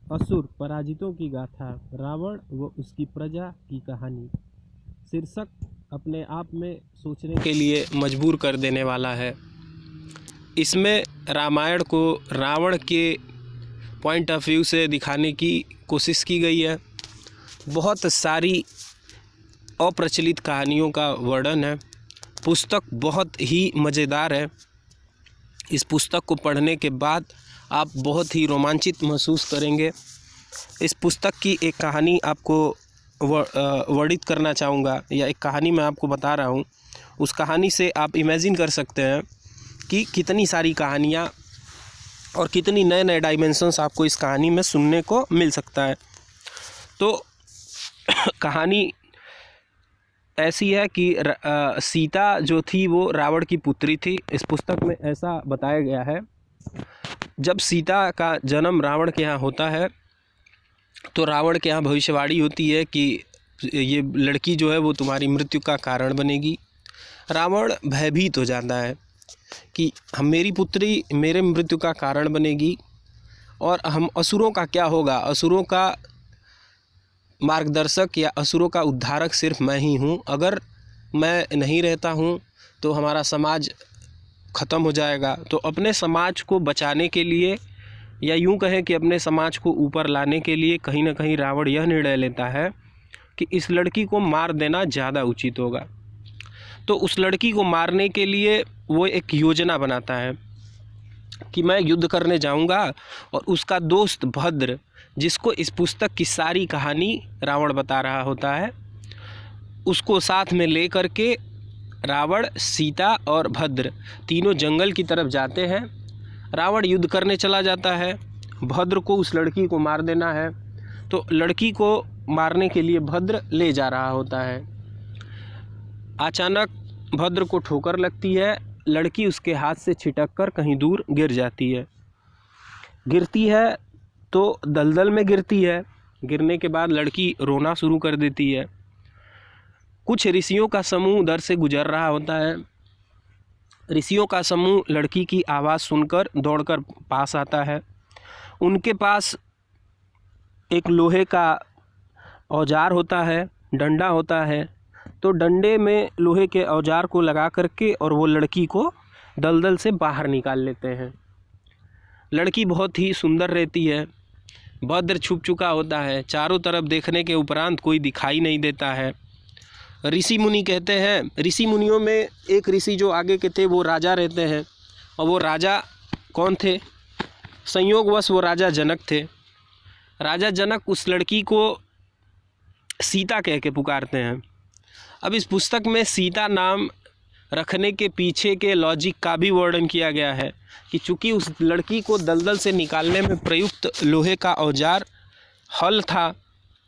असुर पराजितों की गाथा, रावण व उसकी प्रजा की कहानी। शीर्षक अपने आप में सोचने के लिए मजबूर कर देने वाला है। इसमें रामायण को रावण के पॉइंट ऑफ व्यू से दिखाने की कोशिश की गई है। बहुत सारी अप्रचलित कहानियों का वर्णन है। पुस्तक बहुत ही मज़ेदार है। इस पुस्तक को पढ़ने के बाद आप बहुत ही रोमांचित महसूस करेंगे। इस पुस्तक की एक कहानी आपको वर्णित करना चाहूँगा, या एक कहानी मैं आपको बता रहा हूँ। उस कहानी से आप इमेजिन कर सकते हैं कि कितनी सारी कहानियाँ और कितनी नए नए डायमेंशंस आपको इस कहानी में सुनने को मिल सकता है। तो कहानी ऐसी है कि सीता जो थी वो रावण की पुत्री थी। इस पुस्तक में ऐसा बताया गया है, जब सीता का जन्म रावण के यहाँ होता है तो रावण के यहाँ भविष्यवाणी होती है कि ये लड़की जो है वो तुम्हारी मृत्यु का कारण बनेगी। रावण भयभीत हो जाता है कि मेरी पुत्री मेरे मृत्यु का कारण बनेगी और हम असुरों का क्या होगा। असुरों का मार्गदर्शक या असुरों का उद्धारक सिर्फ मैं ही हूँ। अगर मैं नहीं रहता हूँ तो हमारा समाज ख़त्म हो जाएगा। तो अपने समाज को बचाने के लिए, या यूँ कहें कि अपने समाज को ऊपर लाने के लिए, कहीं ना कहीं रावण यह निर्णय लेता है कि इस लड़की को मार देना ज़्यादा उचित होगा। तो उस लड़की को मारने के लिए वो एक योजना बनाता है कि मैं युद्ध करने जाऊंगा और उसका दोस्त भद्र, जिसको इस पुस्तक की सारी कहानी रावण बता रहा होता है, उसको साथ में ले कर के रावण, सीता और भद्र तीनों जंगल की तरफ जाते हैं। रावण युद्ध करने चला जाता है। भद्र को उस लड़की को मार देना है, तो लड़की को मारने के लिए भद्र ले जा रहा होता है। अचानक भद्र को ठोकर लगती है। लड़की उसके हाथ से छिटक कर कहीं दूर गिर जाती है। गिरती है तो दलदल में गिरती है। गिरने के बाद लड़की रोना शुरू कर देती है। कुछ ऋषियों का समूह उधर से गुजर रहा होता है। ऋषियों का समूह लड़की की आवाज़ सुनकर दौड़कर पास आता है। उनके पास एक लोहे का औजार होता है, डंडा होता है। तो डंडे में लोहे के औजार को लगा करके और वो लड़की को दलदल से बाहर निकाल लेते हैं। लड़की बहुत ही सुंदर रहती है। भद्र छुप चुका होता है। चारों तरफ देखने के उपरांत कोई दिखाई नहीं देता है। ऋषि मुनि कहते हैं, ऋषि मुनियों में एक ऋषि जो आगे के थे वो राजा रहते हैं। और वो राजा कौन थे? संयोगवश वो राजा जनक थे। राजा जनक उस लड़की को सीता कह के पुकारते हैं। अब इस पुस्तक में सीता नाम रखने के पीछे के लॉजिक का भी वर्णन किया गया है कि चूँकि उस लड़की को दलदल से निकालने में प्रयुक्त लोहे का औजार हल था,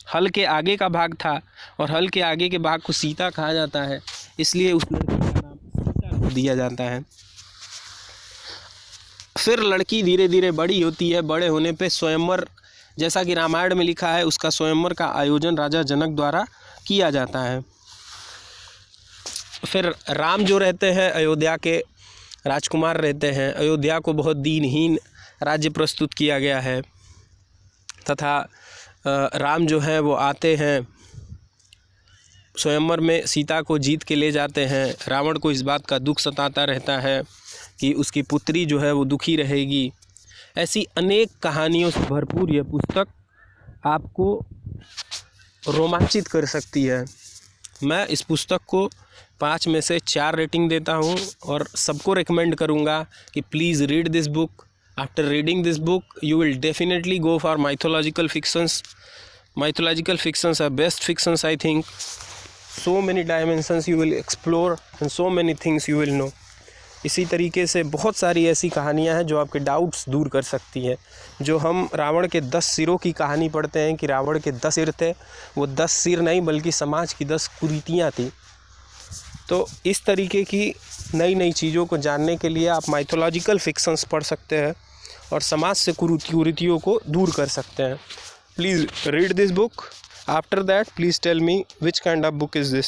हल के आगे का भाग था, और हल के आगे के भाग को सीता कहा जाता है, इसलिए उस लड़की का नाम सीता दिया जाता है। फिर लड़की धीरे धीरे बड़ी होती है। बड़े होने पे स्वयंवर, जैसा कि रामायण में लिखा है, उसका स्वयंवर का आयोजन राजा जनक द्वारा किया जाता है। फिर राम जो रहते हैं, अयोध्या के राजकुमार रहते हैं। अयोध्या को बहुत दीनहीन राज्य प्रस्तुत किया गया है, तथा राम जो हैं वो आते हैं स्वयंवर में, सीता को जीत के ले जाते हैं। रावण को इस बात का दुख सताता रहता है कि उसकी पुत्री जो है वो दुखी रहेगी। ऐसी अनेक कहानियों से भरपूर यह पुस्तक आपको रोमांचित कर सकती है। मैं इस पुस्तक को 5 में से 4 रेटिंग देता हूँ और सबको रिकमेंड करूँगा कि please read this book. After reading this book you will definitely go for mythological fictions. Mythological fictions are best fictions, I think. So many dimensions you will explore and so many things you will know. इसी तरीके से बहुत सारी ऐसी कहानियाँ हैं जो आपके डाउट्स दूर कर सकती हैं। जो हम रावण के 10 सिरों की कहानी पढ़ते हैं कि रावण के 10 सिर थे, वो 10 सिर नहीं बल्कि समाज की 10 कुरीतियाँ थी। तो इस तरीके की नई नई चीज़ों को जानने के लिए आप माइथोलॉजिकल फिक्शंस पढ़ सकते हैं और समाज से कुरीतियों को दूर कर सकते हैं। Please read this book. After that please tell me which kind of book is this.